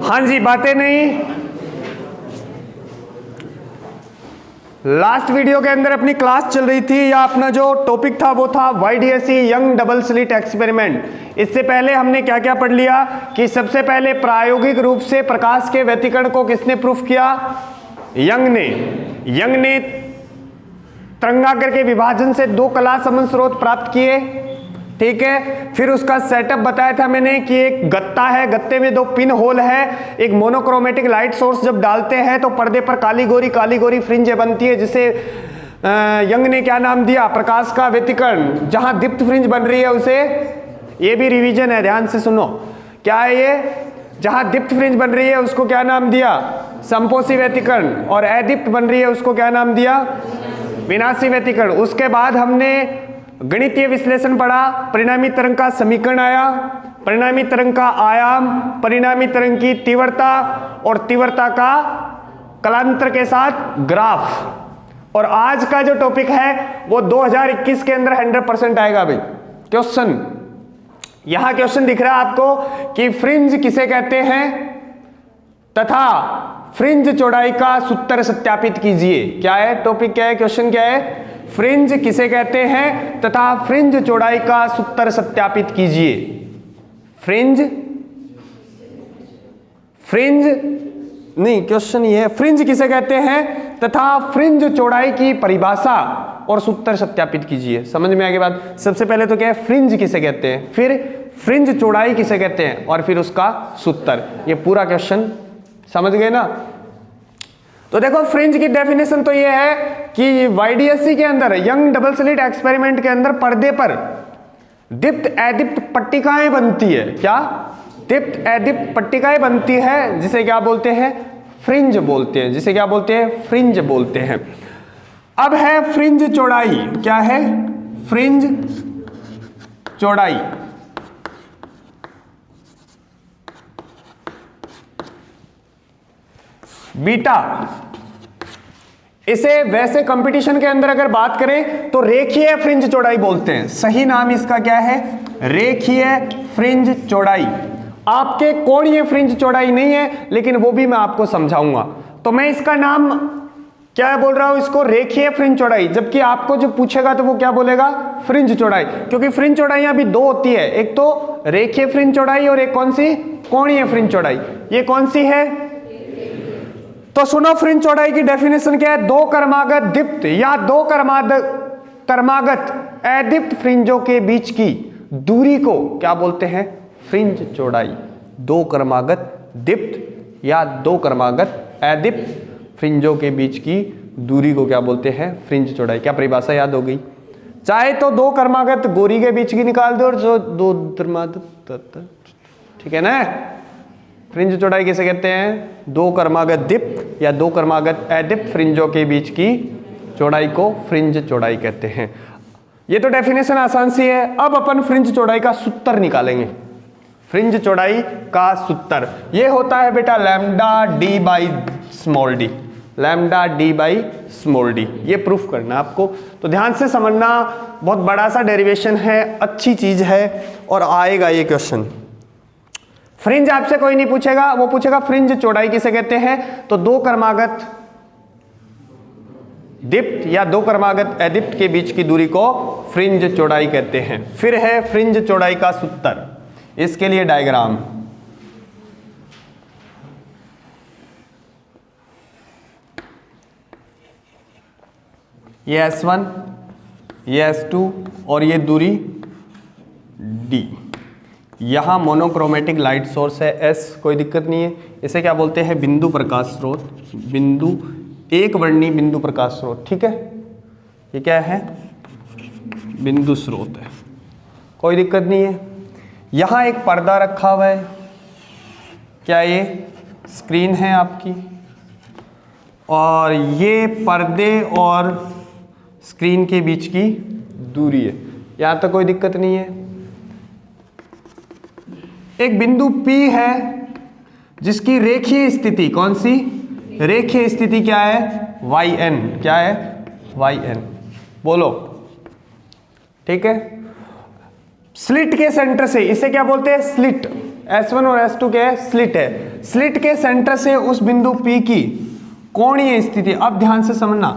हाँ जी, बातें नहीं। लास्ट वीडियो के अंदर अपनी क्लास चल रही थी, या अपना जो टॉपिक था वो था YDSE young double slit experiment. इससे पहले हमने क्या क्या पढ़ लिया कि सबसे पहले प्रायोगिक रूप से प्रकाश के व्यतिकरण को किसने प्रूफ किया? यंग ने तरंगाग्र के विभाजन से दो कला समन स्रोत प्राप्त किए। ठीक है, फिर उसका सेटअप बताया था मैंने कि एक गत्ता है, गत्ते में दो पिन होल है, एक मोनोक्रोमेटिक लाइट सोर्स जब डालते हैं तो पर्दे पर काली गोरी फ्रिंज बनती है, जिसे यंग ने क्या नाम दिया? प्रकाश का व्यतिकरण। जहां दीप्त फ्रिंज बन रही है उसे, ये भी रिवीजन है, ध्यान से सुनो, क्या है ये? जहां दीप्त फ्रिंज बन रही है उसको क्या नाम दिया? संपोषी व्यतिकरण। और अदीप्त बन रही है उसको क्या नाम दिया? विनाशी व्यतिकरण। उसके बाद हमने गणितीय विश्लेषण पढ़ा, परिणामी तरंग का समीकरण आया, परिणामी तरंग का आयाम, परिणामी तरंग की तीव्रता और तीव्रता का कालांतर के साथ ग्राफ। और आज का जो टॉपिक है वो 2021 के अंदर 100% आएगा भाई क्वेश्चन। यहां क्वेश्चन दिख रहा है आपको कि फ्रिंज किसे कहते हैं तथा फ्रिंज चौड़ाई का सूत्र सत्यापित कीजिए। क्या है टॉपिक, क्या है क्वेश्चन, क्या है? फ्रिंज किसे कहते हैं तथा फ्रिंज चौड़ाई का सूत्र सत्यापित कीजिए। फ्रिंज नहीं, क्वेश्चन ये है फ्रिंज किसे कहते हैं तथा फ्रिंज चौड़ाई की परिभाषा और सूत्र सत्यापित कीजिए। समझ में आ गई बात? सबसे पहले तो क्या है, फ्रिंज किसे कहते हैं, फिर फ्रिंज चौड़ाई किसे कहते हैं, और फिर उसका सूत्र। ये पूरा क्वेश्चन समझ गए ना? तो देखो, फ्रिंज की डेफिनेशन तो ये है कि YDSE के अंदर यंग डबल स्लिट एक्सपेरिमेंट के अंदर पर्दे पर दीप्त अदीप्त पट्टिकाएं बनती है। क्या? दीप्त अदीप्त पट्टिकाएं बनती है, जिसे क्या बोलते हैं? फ्रिंज बोलते हैं। जिसे क्या बोलते हैं? फ्रिंज बोलते हैं। अब है फ्रिंज चौड़ाई। क्या है? फ्रिंज चौड़ाई। बीटा। इसे वैसे कंपटीशन के अंदर अगर बात करें तो रेखीय फ्रिंज चौड़ाई बोलते हैं। सही नाम इसका क्या है? रेखीय फ्रिंज चौड़ाई। आपके कोणीय फ्रिंज चौड़ाई नहीं है, लेकिन वो भी मैं आपको समझाऊंगा। तो मैं इसका नाम क्या बोल रहा हूं? इसको रेखीय फ्रिंज चौड़ाई। जबकि आपको जो पूछेगा तो वो क्या बोलेगा? फ्रिंज चौड़ाई। क्योंकि फ्रिंज चौड़ाइयां भी दो होती है, एक तो रेखीय फ्रिंज चौड़ाई और एक कौन सी? कोणीय फ्रिंज चौड़ाई। ये कौन सी है? तो सुनो, फ्रिंज चौड़ाई की डेफिनेशन क्या है? दो क्रमागत दीप्त या दो क्रमागत अदीप्त फ्रिंजों के बीच की दूरी को क्या बोलते हैं? फ्रिंज चौड़ाई। दो क्रमागत दीप्त या दो क्रमागत अदीप्त फ्रिंजों के बीच की दूरी को क्या बोलते हैं? फ्रिंज चौड़ाई। क्या परिभाषा याद हो गई? चाहे तो दो क्रमागत गोरी के बीच की निकाल दो, और जो दो क्रमागत, ठीक है ना? फ्रिंज चौड़ाई किसे कहते हैं? दो क्रमागत दीप्त या दो क्रमागत अदीप्त फ्रिंजों के बीच की चौड़ाई को फ्रिंज चौड़ाई कहते हैं। ये तो डेफिनेशन आसान सी है। अब अपन फ्रिंज चौड़ाई का सूत्र निकालेंगे। फ्रिंज चौड़ाई का सूत्र ये होता है बेटा lambda D by small D. Lambda D by small D, ये प्रूफ करना आपको। तो ध्यान से समझना, बहुत बड़ा सा डेरिवेशन है, अच्छी चीज है, और आएगा ये क्वेश्चन। फ्रिंज आपसे कोई नहीं पूछेगा, वो पूछेगा फ्रिंज चौड़ाई किसे कहते हैं? तो दो क्रमागत दीप्त या दो क्रमागत अदीप्त के बीच की दूरी को फ्रिंज चौड़ाई कहते हैं। फिर है फ्रिंज चौड़ाई का सूत्र। इसके लिए डायग्राम, ये S1, ये S2 और ये दूरी D। यहां मोनोक्रोमेटिक लाइट सोर्स है S, कोई दिक्कत नहीं है। इसे क्या बोलते हैं? बिंदु प्रकाश स्रोत। बिंदु, एक वर्णी बिंदु प्रकाश स्रोत। ठीक है, ये क्या है? बिंदु स्रोत है, कोई दिक्कत नहीं है। यहां एक पर्दा रखा हुआ है। क्या ये स्क्रीन है आपकी? और ये पर्दे और स्क्रीन के बीच की दूरी है। यहां तक कोई दिक्कत नहीं है। एक बिंदु P है जिसकी रेखीय स्थिति, कौन सी रेखीय स्थिति? क्या है? YN। क्या है? YN। बोलो, ठीक है। स्लिट के सेंटर से, इसे क्या बोलते हैं, स्लिट। S1 और S2 क्या है, स्लिट है। स्लिट के सेंटर से उस बिंदु P की कोणीय स्थिति, अब ध्यान से समझना,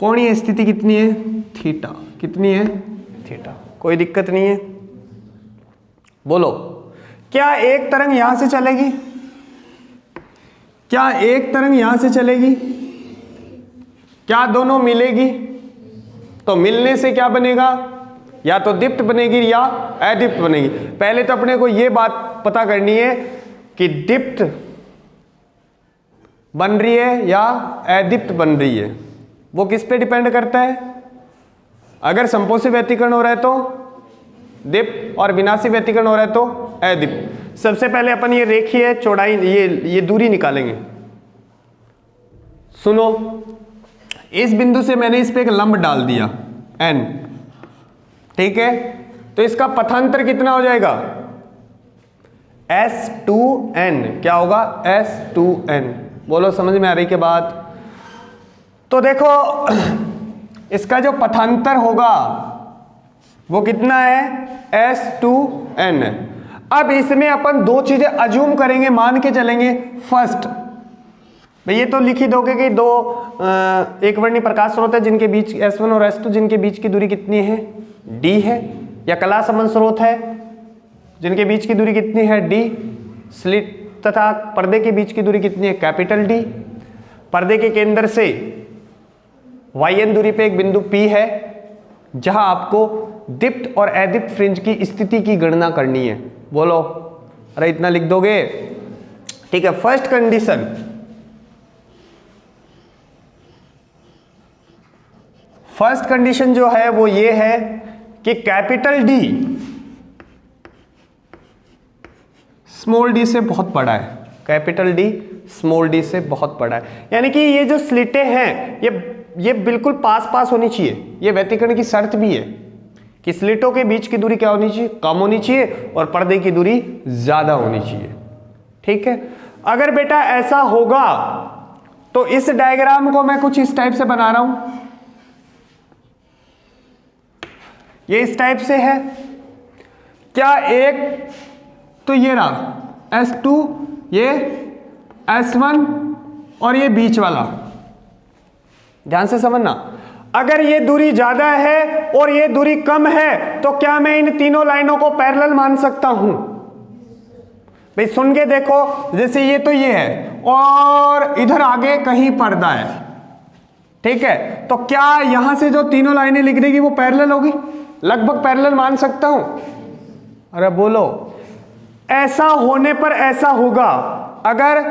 कोणीय स्थिति कितनी है, थीटा। कितनी है, थीटा। कोई दिक्कत नहीं है। बोलो, क्या एक तरंग यहां से चलेगी, क्या एक तरंग यहां से चलेगी, क्या दोनों मिलेगी? तो मिलने से क्या बनेगा, या तो दीप्त बनेगी या अदीप्त बनेगी। पहले तो अपने को यह बात पता करनी है कि दीप्त बन रही है या अदीप्त बन रही है। वो किस पे डिपेंड करता है? अगर संपोषी व्यतिकरण हो रहा है तो दीप्त और विनाशी व्यतिकरण हो रहा है तो अदीप्त। सबसे पहले अपन ये रेखीय चौड़ाई, ये दूरी निकालेंगे। सुनो, इस बिंदु से मैंने इस पे एक लंब डाल दिया n, ठीक है, तो इसका पथांतर कितना हो जाएगा, S2n। क्या होगा, S2n। बोलो, समझ में आ रही के बात? तो देखो, इसका जो पथांतर होगा वो कितना है, S2n। अब इसमें अपन दो चीजें अज्यूम करेंगे, मान के चलेंगे। फर्स्ट, ये तो लिख ही दोगे कि दो एक वर्णी प्रकाश स्रोत है जिनके बीच S1 और S2, जिनके बीच की दूरी कितनी है, d है। या कला संबंध स्रोत है जिनके बीच की दूरी कितनी है, d। स्लिट तथा पर्दे के बीच की दूरी कितनी है, कैपिटल D। पर्दे के केंद्र से yn दूरी पे एक बिंदु P है जहां आपको दीप्त और अदीप्त फ्रिंज की स्थिति की गणना करनी है। बोलो, अरे इतना लिख दोगे? ठीक है। फर्स्ट कंडीशन, फर्स्ट कंडीशन जो है वो ये है कि कैपिटल D स्मॉल d से बहुत बड़ा है। कैपिटल D स्मॉल d से बहुत बड़ा है, यानी कि ये जो स्लिटें हैं ये बिल्कुल पास पास होनी चाहिए। ये व्यतिकरण की शर्त भी है कि स्लिटों के बीच की दूरी क्या होनी चाहिए, कम होनी चाहिए, और पर्दे की दूरी ज्यादा होनी चाहिए। ठीक है। अगर बेटा ऐसा होगा तो इस डायग्राम को मैं कुछ इस टाइप से बना रहा हूं, ये इस टाइप से है। क्या एक तो ये रहा S2, ये S1 और ये बीच वाला, ध्यान से समझना। अगर ये दूरी ज्यादा है और ये दूरी कम है तो क्या मैं इन तीनों लाइनों को पैरेलल मान सकता हूं? भाई सुन के देखो, जैसे ये तो ये है और इधर आगे कहीं पर्दा है, ठीक है, तो क्या यहां से जो तीनों लाइनें लिख देगी वो पैरेलल होगी? लगभग पैरेलल मान सकता हूं। अरे बोलो, ऐसा होने पर ऐसा होगा अगर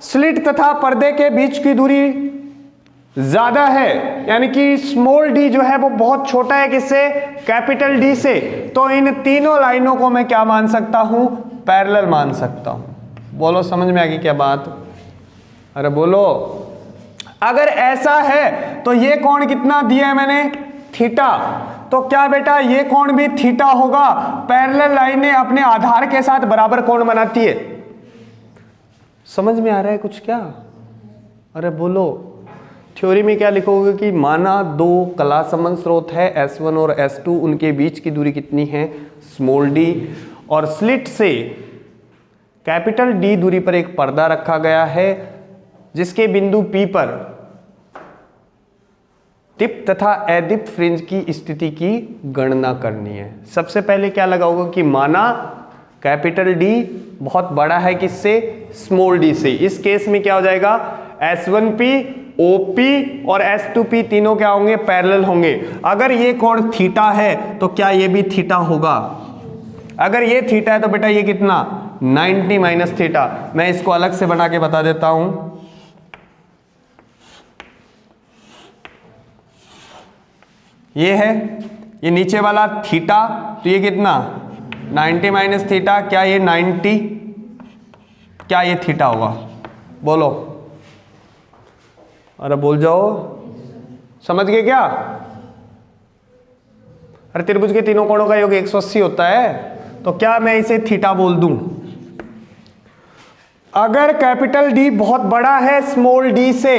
स्लिट तथा पर्दे के बीच की दूरी ज्यादा है, यानी कि स्मॉल d जो है वो बहुत छोटा है किससे, कैपिटल D से, तो इन तीनों लाइनों को मैं क्या मान सकता हूं, पैरेलल मान सकता हूं। बोलो, समझ में आ गई क्या बात? अरे बोलो, अगर ऐसा है तो ये कोण कितना दिया है मैंने, थीटा, तो क्या बेटा ये कोण भी थीटा होगा? पैरेलल लाइनें अपने आधार के साथ बराबर कोण बनाती है। समझ में आ रहा है कुछ क्या? अरे बोलो, थ्योरी में क्या लिखोगे कि माना दो कला संबंध स्रोत है S1 और S2, उनके बीच की दूरी कितनी है, स्मॉल d, और स्लिट से कैपिटल D दूरी पर एक पर्दा रखा गया है जिसके बिंदु P पर दीप्त तथा अदीप्त फ्रिंज की स्थिति की गणना करनी है। सबसे पहले क्या लगाओगे कि माना कैपिटल D बहुत बड़ा है किससे, स्मॉल d से। इस केस में क्या हो जाएगा, S1P, OP और S2P तीनों क्या होंगे, पैरेलल होंगे। अगर ये कोण थीटा है तो क्या ये भी थीटा होगा? अगर ये थीटा है तो बेटा ये कितना, 90 माइनस थीटा। मैं इसको अलग से बना के बता देता हूं। ये है, ये नीचे वाला थीटा, तो ये कितना, 90 माइनस थीटा। क्या ये 90, क्या ये थीटा होगा? बोलो, अरे बोल जाओ, समझ गए क्या? अरे त्रिभुज के तीनों कोणों का योग 180 होता है, तो क्या मैं इसे थीटा बोल दूं? अगर कैपिटल D बहुत बड़ा है स्मॉल d से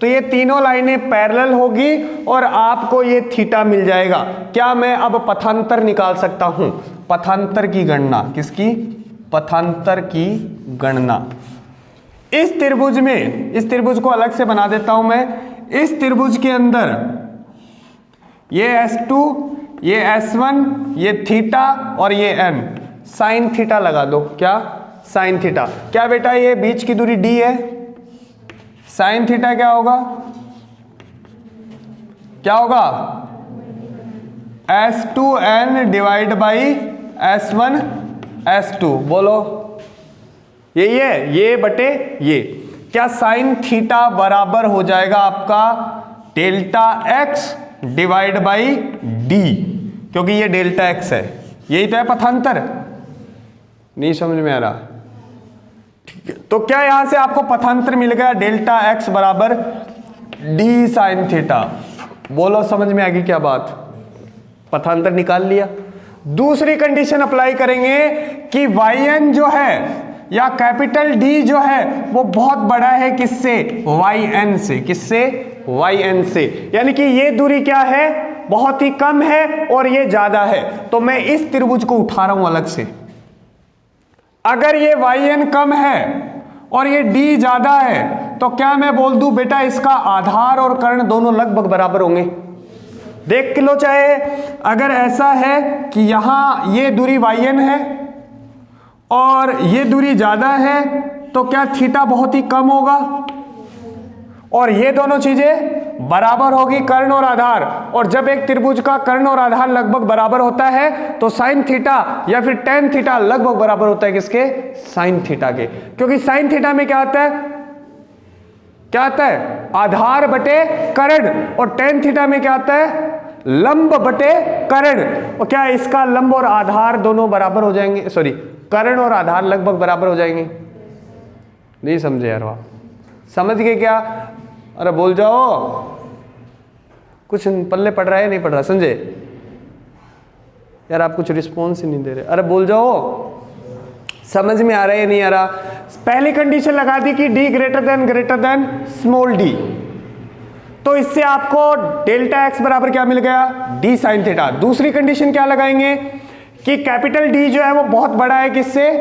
तो ये तीनों लाइनें पैरेलल होगी और आपको ये थीटा मिल जाएगा। क्या मैं अब पथांतर निकाल सकता हूं? पथांतर की गणना, किसकी? पथांतर की गणना। इस त्रिभुज में, इस त्रिभुज को अलग से बना देता हूं मैं। इस त्रिभुज के अंदर ये S2, ये S1, ये थीटा और ये n, साइन थीटा लगा दो। क्या? Sine theta. क्या बेटा ये बीच की दूरी d है? साइन थीटा क्या होगा? क्या होगा? S2n divide by S1 S2। बोलो यही है, ये बटे ये। क्या साइन थीटा बराबर हो जाएगा आपका delta x divide by d, क्योंकि ये डेल्टा x है। यही तो है पथांतर। नहीं समझ में आ रहा? ठीक है, तो क्या यहां से आपको पथांतर मिल गया? डेल्टा x बराबर d साइन थीटा। बोलो समझ में आ गई क्या बात? पथांतर निकाल लिया। दूसरी कंडीशन अप्लाई करेंगे कि yn जो है या कैपिटल D जो है वो बहुत बड़ा है किससे? yn से। किससे? yn से। यानी कि ये दूरी क्या है? बहुत ही कम है और ये ज्यादा है। तो मैं इस त्रिभुज को उठा रहा हूं अलग से। अगर ये yn कम है और ये d ज्यादा है तो क्या मैं बोल दूं बेटा इसका आधार और कर्ण दोनों लगभग बराबर होंगे? देख लो चाहे। अगर ऐसा है कि यहां ये दूरी yn है और ये दूरी ज्यादा है तो क्या थीटा बहुत ही कम होगा? और ये दोनों चीजें बराबर होगी, कर्ण और आधार। और जब एक त्रिभुज का कर्ण और आधार लगभग बराबर होता है तो साइन थीटा या फिर टेन थीटा लगभग बराबर होता है किसके? साइन थीटा के। क्योंकि साइन थीटा में क्या आता है? क्या आता है? आधार बटे कर्ण। और टेन थीटा में क्या आता है? लंब बटे कर्ण। और क्या इसका लंब और आधार दोनों बराबर हो जाएंगे? सॉरी, कर्ण और आधार लगभग बराबर हो जाएंगे। नहीं समझे यार? आप समझ गए क्या? अरे बोल जाओ, कुछ पल्ले पड़ रहा है नहीं पड़ रहा? समझे यार? आप कुछ रिस्पॉन्स ही नहीं दे रहे। अरे बोल जाओ, समझ में आ रहा है नहीं आ रहा? पहली कंडीशन लगा दी कि d greater than small d, तो इससे आपको डेल्टा x बराबर क्या मिल गया? d sine theta. दूसरी कंडीशन क्या लगाएंगे कि कैपिटल D जो है वो बहुत बड़ा है किससे?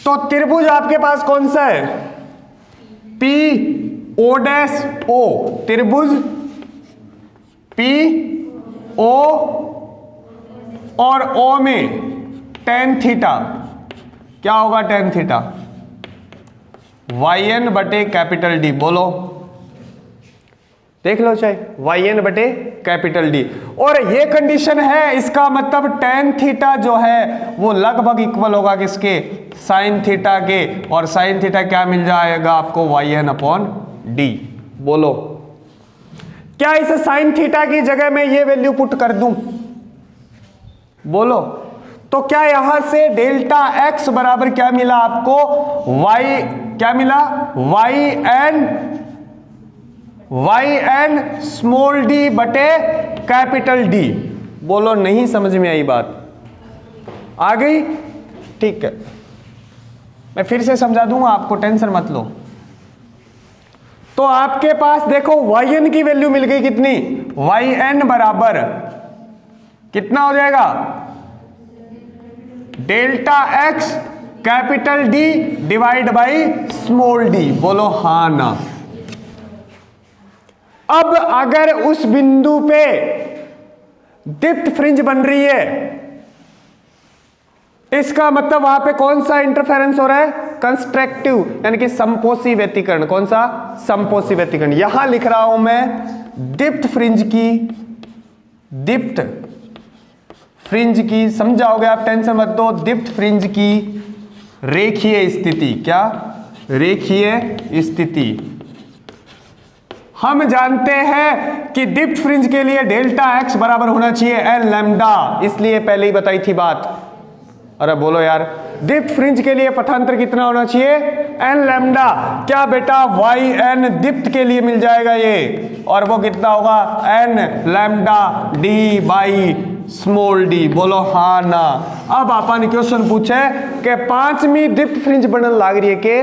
तो त्रिभुज आपके पास कौन सा है? PO', त्रिभुज PO और O में टेन थीटा क्या होगा? टेन थीटा yn बटे कैपिटल D। बोलो, देख लो चाहे yn बटे कैपिटल D। और ये कंडीशन है, इसका मतलब टेन थीटा जो है वो लगभग इक्वल होगा किसके? साइन थीटा के। और साइन थीटा क्या मिल जाएगा आपको? yn upon d। बोलो, क्या इस साइन थीटा की जगह में ये वैल्यू पुट कर दूं? बोलो, तो क्या यहां से डेल्टा x बराबर क्या मिला आपको? y क्या मिला? yn स्मॉल d बटे कैपिटल D। बोलो, नहीं समझ में आई बात? आ गई? ठीक है, मैं फिर से समझा दूंगा आपको, टेंशन मत लो। तो आपके पास देखो yn की वैल्यू मिल गई कितनी? yn बराबर कितना हो जाएगा? Delta x capital D divide by small d। बोलो हाँ ना? अब अगर उस बिंदु पे दीप्त फ्रिंज बन रही है, इसका मतलब वहां पे कौन सा इंटरफेरेंस हो रहा है? कंस्ट्रक्टिव, यानी कि संपोषी व्यतिकरण। कौन सा? संपोषी व्यतिकरण। यहां लिख रहा हूं मैं दीप्त फ्रिंज की, समझाओगे आप, टेंशन मत दो। दीप्त फ्रिंज की रेखीय स्थिति। क्या? रेखीय स्थिति। हम जानते हैं कि दीप्त फ्रिंज के लिए डेल्टा x बराबर होना चाहिए एन लैम्डा, इसलिए पहले ही बताई थी बात। अरे बोलो यार, दीप्त फ्रिंज के लिए पथांतर कितना होना चाहिए? N lambda. क्या बेटा yn दीप्त के लिए मिल जाएगा ये, और वो कितना होगा? N lambda d by small d। बोलो हाँ ना? अब आपा ने क्वेश्चन पूछे कि पांचवी दीप्त फ्रिंज बनने लग रही है के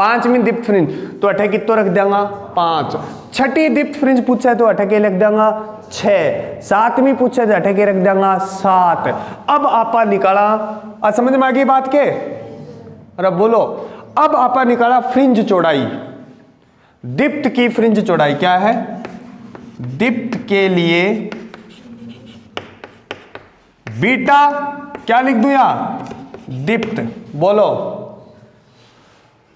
5वीं दीप्त फ्रिंज तो अठे कितो रख देंगा 5। छठी दीप्त फ्रिंज पूछा है तो अठे के लिख देंगा 6। 7वीं पूछा है अठे के रख देंगा 7। अब आपा निकाला, समझ में आ गई बात के? अरे बोलो, अब आपा निकाला फ्रिंज चौड़ाई। दीप्त की फ्रिंज चौड़ाई क्या है? दीप्त के लिए बीटा क्या लिख दूं यहां? दीप्त। बोलो,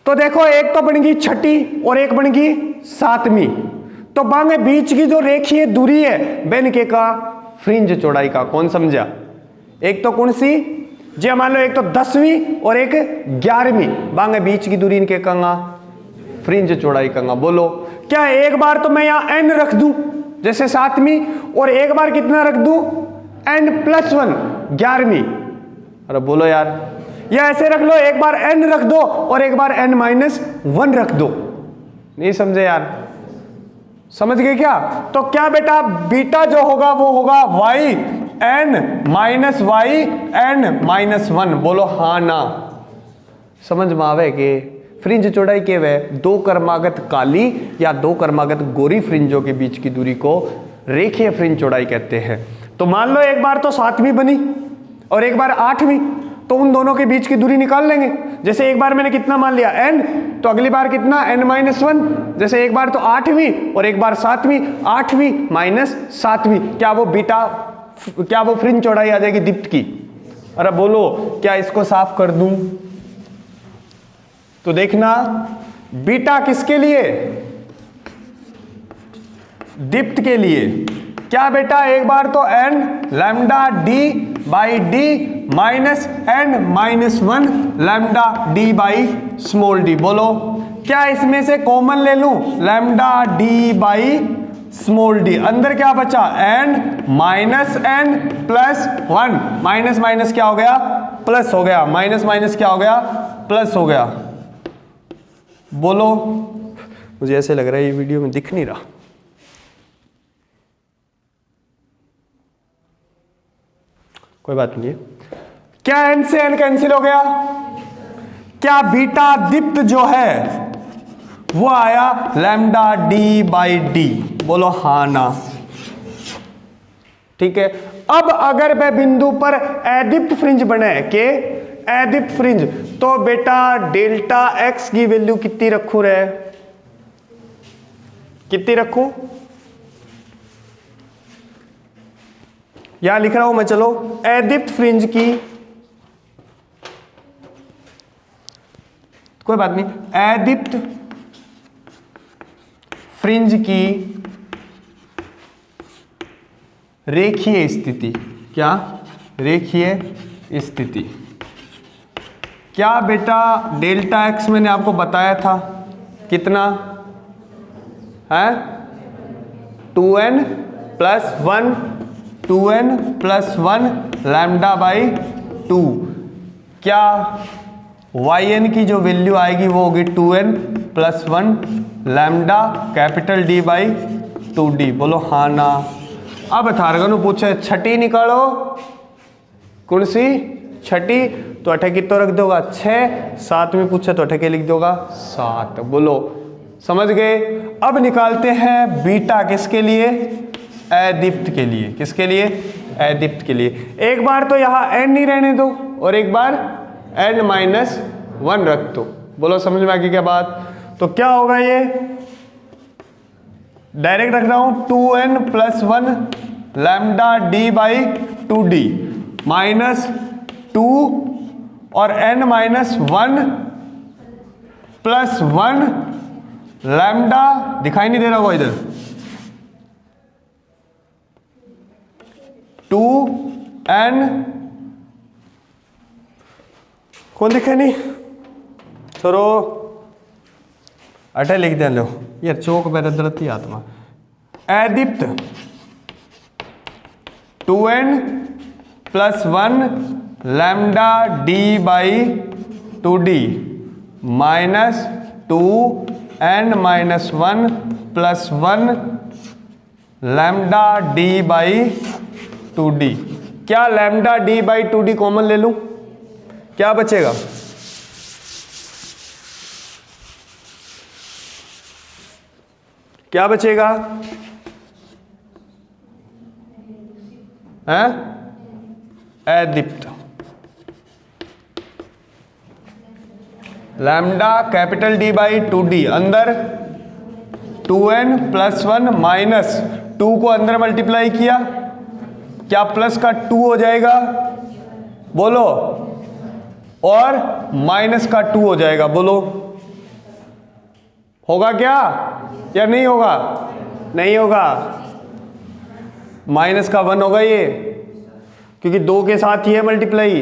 तो देखो एक तो बन गई छठी और एक बन गई 7वीं, तो बांगे बीच की जो रेखीय दूरी है बेन के का फ्रिंज चौड़ाई का। कौन समझा? एक तो कौन सी जी, मान लो एक तो 10वीं और एक 11वीं, बांगे बीच की दूरी इनके कंगा फ्रिंज चौड़ाई कंगा। बोलो, क्या एक बार तो मैं यहां n रख दूं जैसे 7वीं, और एक बार कितना रख दूं n+1 11वीं? अरे बोलो यार, या ऐसे रख लो, एक बार n रख दो और एक बार n-1 रख दो। नहीं समझे यार? समझ गए क्या? तो क्या बेटा बीटा जो होगा वो होगा y n-y n-1। बोलो हाँ ना? समझ में आवे के फ्रिंज चौड़ाई के वे दो क्रमागत काली या दो क्रमागत गोरी फ्रिंजों के बीच की दूरी को रेखीय फ्रिंज चौड़ाई कहते हैं। तो मान लो एक बार तो 7वीं बनी और एक बार 8वीं, तो उन दोनों के बीच की दूरी निकाल लेंगे। जैसे एक बार मैंने कितना मान लिया n, तो अगली बार कितना n-1। जैसे एक बार तो 8वीं और एक बार 7वीं, 8वीं माइनस 7वीं, क्या वो बीटा, क्या वो फ्रिंज चौड़ाई आ जाएगी दीप्त की? अरे बोलो, क्या इसको साफ कर दूं? तो देखना बीटा किसके लिए? दीप्त के लिए। क्या बेटा एक बार तो n lambda d/d minus n-1 lambda d/d। बोलो, क्या इसमें से कॉमन ले लूं? Lambda d/d। अंदर क्या बचा? n-n+1। माइनस माइनस क्या हो गया? प्लस हो गया। माइनस माइनस क्या हो गया? प्लस हो गया। बोलो, मुझे ऐसे लग रहा है ये वीडियो में दिख नहीं रहा। कोई बात नहीं है। क्या n से n कैंसिल हो गया? क्या बीटा दीप्त जो है वो आया लैम्डा d/d? बोलो हाँ ना? ठीक है। अब अगर वह बिंदु पर अदीप्त फ्रिंज बने के अदीप्त फ्रिंज, तो बेटा डेल्टा x की वैल्यू कितनी रखू रे? कितनी रखू? यहां लिख रहा हूं मैं, चलो। अदीप्त फ्रिंज की, कोई बात नहीं, अदीप्त फ्रिंज की रेखीय स्थिति। क्या? रेखीय स्थिति। क्या बेटा डेल्टा x मैंने आपको बताया था कितना है? 2n+1 2n+1 λ/2। क्या yn की जो वैल्यू आएगी वो होगी 2n+1 लैम्डा कैपिटल d/2d। बोलो हाँ ना? अब थारगनु पूछे छठी निकालो। कौन सी छठी? तो अठे कितो रख दोगा? 6। 7वीं पूछे तो अठे के लिख दोगा 7। बोलो, समझ गए? अब निकालते हैं बीटा किसके लिए? अदीप्त के लिए। किसके लिए? अदीप्त के लिए। एक बार तो यहां n नहीं रहने दो और एक बार n-1 रख दो। बोलो, समझ में आ गई क्या बात? तो क्या होगा ये? डायरेक्ट रख रहा हूं 2n+1 लैम्डा d/2d माइनस 2 और n-1 +1 लैम्डा, दिखाई नहीं दे रहा होगा इधर, 2n, कौन दिखे नहीं? चलो अटे लिख दे लो यार, चौक मेरे दरती आत्मा। अदीप्त 2n+1 lambda d/2d minus 2n-1 +1 lambda d/2d। क्या लैम्डा d/2d कॉमन ले लूं? क्या बचेगा? क्या बचेगा? है अदीप्त। Lambda capital D by 2d, अंदर 2n प्लस 1 माइनस 2 को अंदर मल्टीप्लाई किया, क्या प्लस का 2 हो जाएगा? बोलो। और माइनस का 2 हो जाएगा, बोलो। होगा क्या या नहीं होगा? नहीं होगा, माइनस का 1 होगा ये, क्योंकि 2 के साथ ही है मल्टीप्लाई,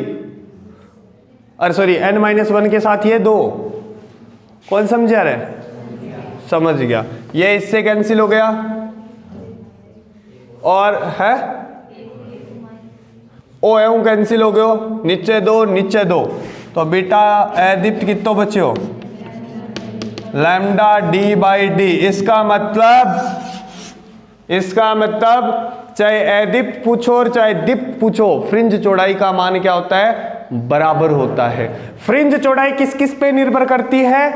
अरे सॉरी n-1 के साथ ही है 2। कौन समझा रहे? समझ गया। ये इससे कैंसिल हो गया और है ओ एऊ कैंसिल हो गयो, नीचे 2 नीचे 2, तो बेटा अदीप्त कितो बचे हो? Lambda D by D. इसका मतलब चाहे अदीप्त पूछो और चाहे दीप्त पूछो, फ्रिंज चौड़ाई का मान क्या होता है? बराबर होता है। फ्रिंज चौड़ाई किस किस पे निर्भर करती है?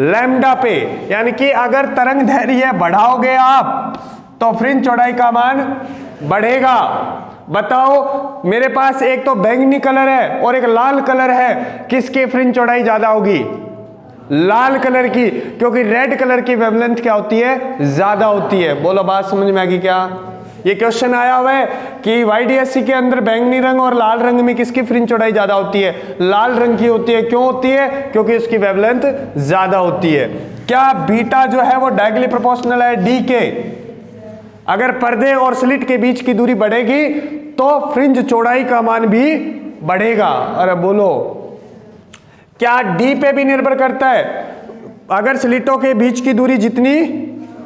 लैम्डा पे। यानी कि अगर तरंग दैर्घ्य बढ़ाओगे आप तो फ्रिंज चौड़ाई का मान बढ़ेगा। बताओ, मेरे पास एक तो बैंगनी कलर है और एक लाल कलर है, किसकी फ्रिंज चौड़ाई ज्यादा होगी? लाल कलर की, क्योंकि रेड कलर की वेवलेंथ क्या होती है? ज्यादा होती है। बोलो, बात समझ में आ गई क्या? ये क्वेश्चन आया हुआ है कि YDSC के अंदर बैंगनी रंग और लाल रंग में किसकी फ्रिंज चौड़ाई ज्यादा होती है? लाल रंग की होती है। क्यों होती है? क्योंकि उसकी वेवलेंथ ज्यादा होती है। क्या बीटा जो है वो डायरेक्टली प्रोपोर्शनल है डी के? अगर पर्दे और स्लिट के बीच की दूरी बढ़ेगी तो फ्रिंज चौड़ाई का मान भी बढ़ेगा। अरे बोलो, क्या डी पे भी निर्भर करता है? अगर स्लिटों के बीच की दूरी जितनी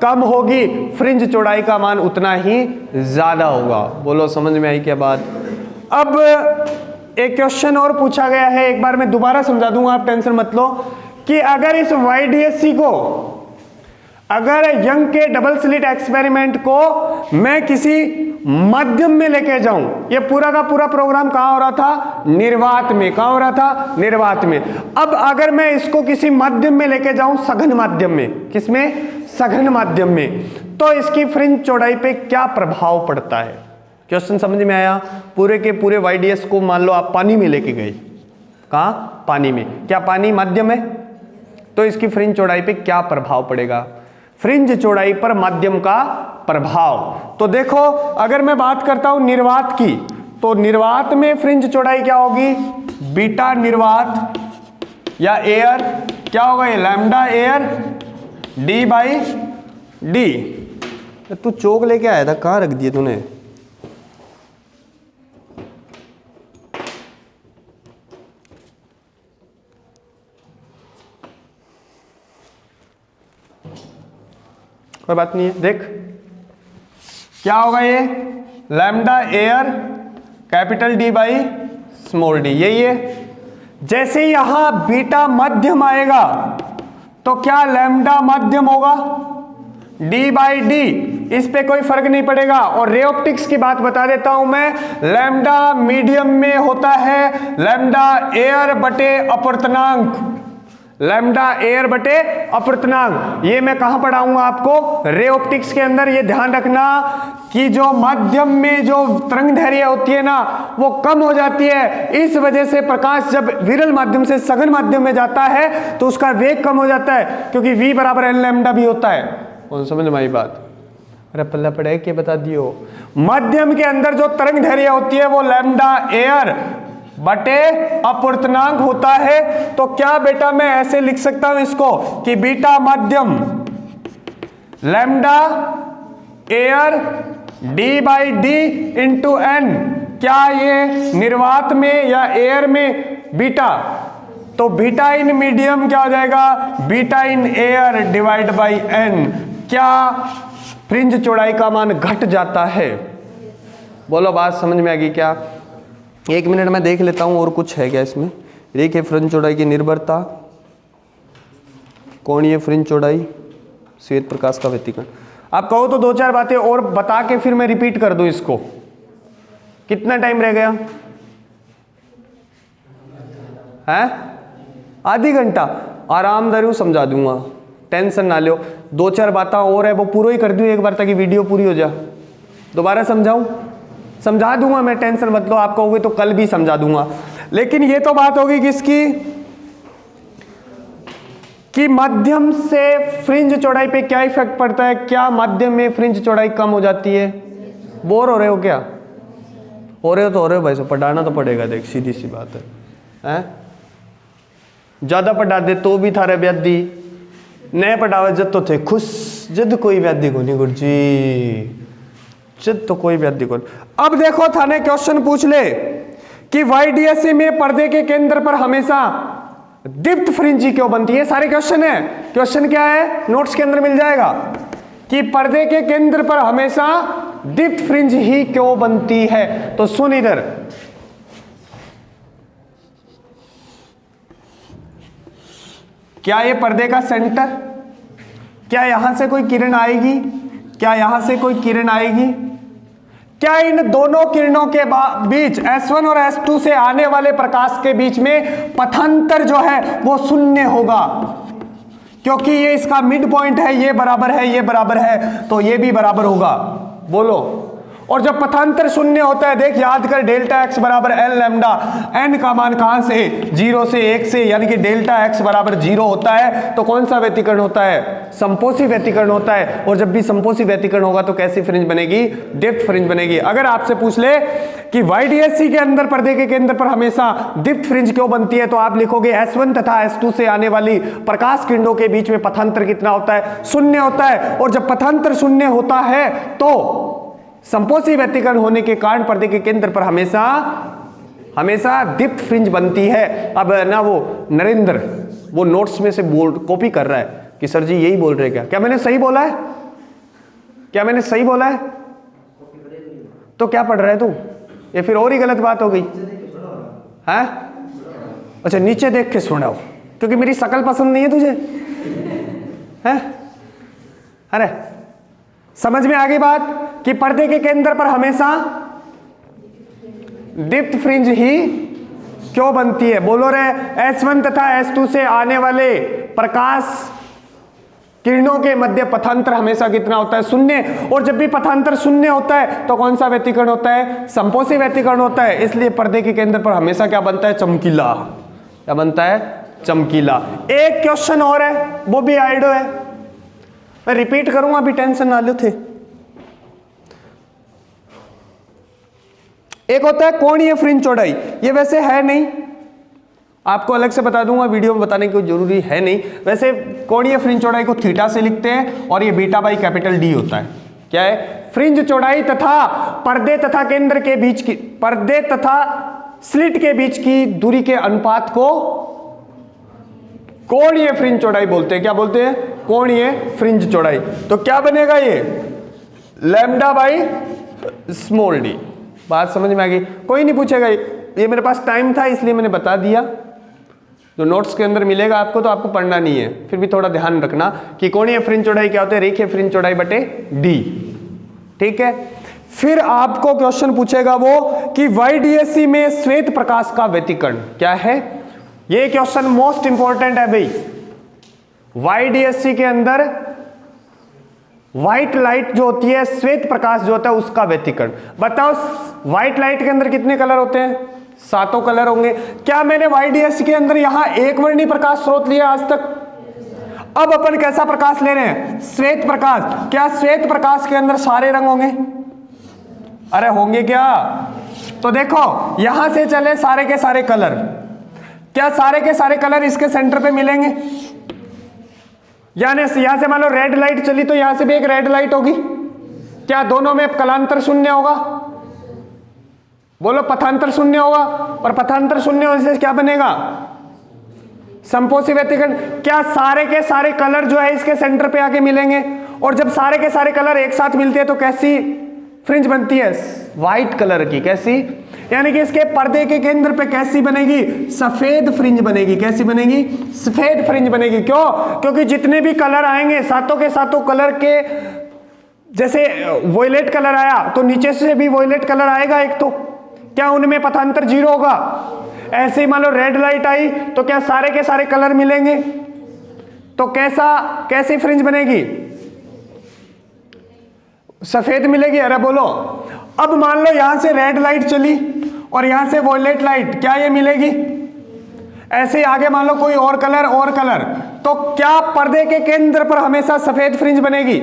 कम होगी, फ्रिंज चौड़ाई का मान उतना ही ज्यादा होगा। बोलो, समझ में आई क्या बात? अब एक क्वेश्चन और पूछा गया है, एक बार मैं दोबारा समझा दूंगा, आप टेंशन मत लो, कि अगर इस YDSC को, अगर यंग के डबल स्लिट एक्सपेरिमेंट को मैं किसी माध्यम में लेके जाऊं, ये पूरा का पूरा प्रोग्राम कहां हो रहा था? निर्वात में। कहां हो रहा था? निर्वात में। अब अगर मैं इसको किसी माध्यम में लेके जाऊं, सघन माध्यम में, किसमें? सघन माध्यम में, तो इसकी फ्रिंज चौड़ाई पे क्या प्रभाव पड़ता है? क्वेश्चन समझ में आया? पूरे के पूरे YDS को मान लो आप पानी में लेके गए। कहां? पानी में। क्या पानी माध्यम है? तो इसकी फ्रिंज चौड़ाई पे क्या प्रभाव पड़ेगा? फ्रिंज चौड़ाई पर माध्यम का प्रभाव। तो देखो, अगर मैं बात करता हूं निर्वात की, तो निर्वात में फ्रिंज चौड़ाई क्या होगी? बीटा निर्वात या एयर, क्या होगा ये? Lambda air d by D. तू चौक लेके आया था, कहां रख दिए तूने? कोई बात नहीं है, देख क्या होगा ये? Lambda air capital D by small D, यही है। जैसे यहां बीटा मध्यम आएगा तो क्या लैम्डा मध्यम होगा? डी बाई डी, इस पे कोई फर्क नहीं पड़ेगा। और रे ऑप्टिक्स की बात बता देता हूं मैं, लैम्डा मीडियम में होता है लैम्डा एयर बटे अपवर्तनांक। लैम्डा एयर बटे अपवर्तनांक, ये मैं कहां पढ़ाऊंगा आपको? रे ऑप्टिक्स के अंदर। ये ध्यान रखना कि जो माध्यम में जो तरंग दैर्घ्य होती है ना, वो कम हो जाती है। इस वजह से प्रकाश जब विरल माध्यम से सघन माध्यम में जाता है तो उसका वेग कम हो जाता है, क्योंकि V बराबर N लैम्डा भी होता है। कौन समझ में आई बात? अरे पल्ला पढ़े के बता दियो। माध्यम के अंदर जो तरंग दैर्घ्य होती है वो लैम्डा एयर बटे अपवर्तनांक होता है। तो क्या बेटा मैं ऐसे लिख सकता हूं इसको कि बीटा मध्यम lambda air d by d into n. क्या ये निर्वात में या एयर में बीटा? तो बीटा इन मीडियम क्या हो जाएगा? Beta in air divide by n. क्या फ्रिंज चौड़ाई का मान घट जाता है? बोलो, बात समझ में आ गई क्या? एक मिनट में देख लेता हूं और कुछ है क्या इसमें। रेखीय फ्रिंज चौड़ाई की निर्भरता, कोणीय फ्रिंज चौड़ाई, श्वेत प्रकाश का व्यतिकरण। आप कहो तो दो चार बातें और बता के फिर मैं रिपीट कर दूं इसको। कितना टाइम रह गया है? आधी घंटा। आरामदारी समझा दूंगा, टेंशन ना लो, 2-4 बातें और है वो पूरा ही कर दूं एक बार ताकि वीडियो पूरी हो जाए। दोबारा समझाऊं? समझा दूंगा मैं, टेंशन मत लो, आप कहोगे तो कल भी समझा दूंगा। लेकिन ये तो बात होगी किसकी कि माध्यम से फ्रिंज चौड़ाई पे क्या इफेक्ट पड़ता है, क्या माध्यम में फ्रिंज चौड़ाई कम हो जाती है। बोर हो रहे हो क्या? हो रहे हो तो हो रहे हो भाई साहब, पढ़ाना तो पड़ेगा, देख सीधी सी बात है। ज्यादा पढ़ा दे तो भी थारे व्याधि, नए पढ़ावे जब तो थे खुश, जद कोई व्याधि को नहीं गुरुजी, जद तो कोई व्याधि को। अब देखो थाने क्वेश्चन पूछ ले कि वाईडीएससी में पर्दे के केंद्र पर हमेशा दीप्त फ्रिंज क्यों बनती है। सारे क्वेश्चन है, क्वेश्चन क्या है नोट्स के अंदर मिल जाएगा कि पर्दे के केंद्र पर हमेशा दीप्त फ्रिंज ही क्यों बनती है। तो सुन इधर, क्या ये पर्दे का सेंटर, क्या यहां से कोई किरण आएगी, क्या यहां से कोई किरण आएगी, क्या इन दोनों किरणों के बीच S1 और S2 से आने वाले प्रकाश के बीच में पथांतर जो है वो शून्य होगा, क्योंकि ये इसका मिड पॉइंट है, ये बराबर है, ये बराबर है, तो ये भी बराबर होगा। बोलो। और जब पथांतर शून्य होता है, देख याद कर, डेल्टा एक्स बराबर एल लैम्डा, एन का मान कहां से 0 से 1 से, यानी कि डेल्टा एक्स बराबर 0 होता है तो कौन सा व्यतिकरण होता है, संपोषी व्यतिकरण होता है। और जब भी संपोषी व्यतिकरण होगा तो कैसी फ्रिंज बनेगी, दीप्त फ्रिंज बनेगी। अगर आपसे पूछ ले कि वाईडीएससी के अंदर पर्दे के केंद्र पर हमेशा दीप्त फ्रिंज क्यों बनती है, तो आप लिखोगे S1 तथा S2 से आने वाली प्रकाश किरणों के बीच में पथांतर कितना होता है, शून्य होता है। और जब पथांतर शून्य होता है तो संपोषी व्यतिकरण होने के कारण पर्दे के केंद्र पर हमेशा दीप्त फ्रिंज बनती है। अब ना वो नरेंद्र वो नोट्स में से कॉपी कर रहा है कि सर जी यही बोल रहे क्या, क्या मैंने सही बोला है, क्या मैंने सही बोला है? तो क्या पढ़ रहा है तू, ये फिर और ही गलत बात हो गई है। अच्छा नीचे देख के सुनाओ, क्योंकि मेरी शकल पसंद नहीं है तुझे है? अरे समझ में आ गई बात कि पर्दे के केंद्र पर हमेशा दीप्त फ्रिंज ही क्यों बनती है। बोलो रे, S1 तथा S2 से आने वाले प्रकाश किरणों के मध्य पथांतर हमेशा कितना होता है, शून्य। और जब भी पथांतर शून्य होता है तो कौन सा व्यतिकरण होता है, संपोषी व्यतिकरण होता है। इसलिए पर्दे के केंद्र पर हमेशा क्या बनता है, चमकीला। क्या बनता है, चमकीला। एक क्वेश्चन और है, वो भी आइडो है, मैं रिपीट करूंगा, अभी टेंशन ना लो थे। एक होता है कोणीय फ्रिंज चौड़ाई, ये वैसे है नहीं, आपको अलग से बता दूंगा, वीडियो में बताने की जरूरी है नहीं। वैसे कोणीय फ्रिंज चौड़ाई को थीटा से लिखते हैं और ये बीटा बाई कैपिटल डी होता है। क्या है, फ्रिंज चौड़ाई तथा पर्दे तथा केंद्र के बीच की, पर्दे तथा स्लिट के बीच की दूरी के अनुपात को कोणीय फ्रिंज चौड़ाई बोलते हैं। क्या बोलते हैं, कोणीय फ्रिंज चौड़ाई। तो क्या बनेगा ये, लैम्डा बाई स्मॉल डी। बात समझ में आ गई? कोई नहीं पूछेगा, ये मेरे पास टाइम था इसलिए मैंने बता दिया। जो नोट्स के अंदर मिलेगा आपको तो आपको पढ़ना नहीं है, फिर भी थोड़ा ध्यान रखना कि कोणीय फ्रिंज चौड़ाई क्या होता है, रेखीय फ्रिंज चौड़ाई बटे डी। ठीक है, फिर आपको क्वेश्चन पूछेगा वो कि वाईडीएससी में श्वेत प्रकाश का व्यतिकरण क्या है। ये क्वेश्चन मोस्ट इंपॉर्टेंट है भाई। वाईडीएससी के अंदर व्हाइट लाइट जो होती है, श्वेत प्रकाश जो होता है, उसका व्यतिकरण बताओ। व्हाइट लाइट के अंदर कितने कलर होते हैं, 7 कलर होंगे। क्या मैंने वाईडीएससी के अंदर यहां एक वर्णी प्रकाश स्रोत लिया आज तक? अब अपन कैसा प्रकाश ले रहे हैं, श्वेत प्रकाश। क्या श्वेत प्रकाश के अंदर सारे रंग होंगे? अरे होंगे क्या? तो देखो यहां से चले सारे के सारे कलर, क्या सारे के सारे कलर इसके सेंटर पे मिलेंगे? यानी यहां से मान लो रेड लाइट चली तो यहां से भी एक रेड लाइट होगी। क्या दोनों में कलांतर शून्य होगा? बोलो, पथांतर शून्य होगा। और पथांतर शून्य होने से क्या बनेगा, संपोषी व्यतिकरण। क्या सारे के सारे कलर जो है इसके सेंटर पे आके मिलेंगे? और जब सारे के सारे कलर एक साथ मिलते हैं तो कैसी फ्रिंज बनती है, व्हाइट कलर की। कैसी, यानी कि इसके पर्दे के केंद्र पे कैसी बनेगी, सफेद फ्रिंज बनेगी। कैसी बनेगी, सफेद फ्रिंज बनेगी। क्यों? क्योंकि जितने भी कलर आएंगे, सातों के सातों कलर के, जैसे वॉयलेट कलर आया तो नीचे से भी वॉयलेट कलर आएगा एक, तो क्या उनमें पथांतर 0 होगा? ऐसे ही मान लो रेड लाइट आई तो क्या सारे के सारे कलर मिलेंगे? तो कैसी फ्रिंज बनेगी? सफेद मिलेगी। अरे बोलो। अब मान लो यहां से रेड लाइट चली और यहां से वॉयलेट लाइट, क्या ये मिलेगी? ऐसे ही आगे मान लो कोई और कलर, तो क्या पर्दे के केंद्र पर हमेशा सफेद फ्रिंज बनेगी?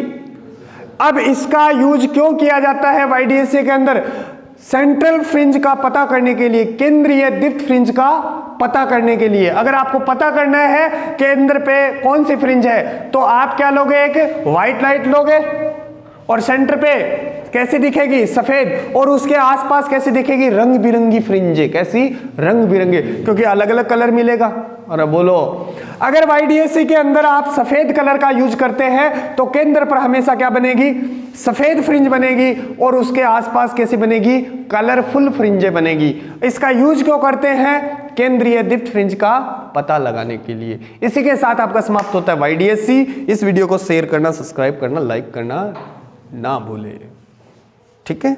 अब इसका यूज क्यों किया जाता है वाईडीएससी के अंदर? सेंट्रल फ्रिंज का पता करने के लिए, केंद्रीय दीप्त फ्रिंज का पता करने के लिए। अगर आपको पता करना है केंद्र पे कौन सी फ्रिंज है, तो आप क्या लोगे? एक व्हाइट लाइट लोगे और सेंटर पे कैसी दिखेगी? सफेद। और उसके आसपास कैसी दिखेगी? रंग बिरंगी फ्रिंज। कैसी? रंग बिरंगे, क्योंकि अलग अलग कलर मिलेगा। अरे बोलो। अगर वाईडीएससी के अंदर आप सफेद कलर का यूज करते हैं तो केंद्र पर हमेशा क्या बनेगी? सफेद फ्रिंज बनेगी और उसके आसपास कैसी बनेगी? कलरफुल फ्रिंजे बनेगी। इसका यूज क्यों करते हैं? केंद्रीय दीप्त फ्रिंज का पता लगाने के लिए। इसी के साथ आपका समाप्त होता है वाईडीएससी। इस वीडियो को शेयर करना, सब्सक्राइब करना, लाइक करना ना भूले। ठीक है।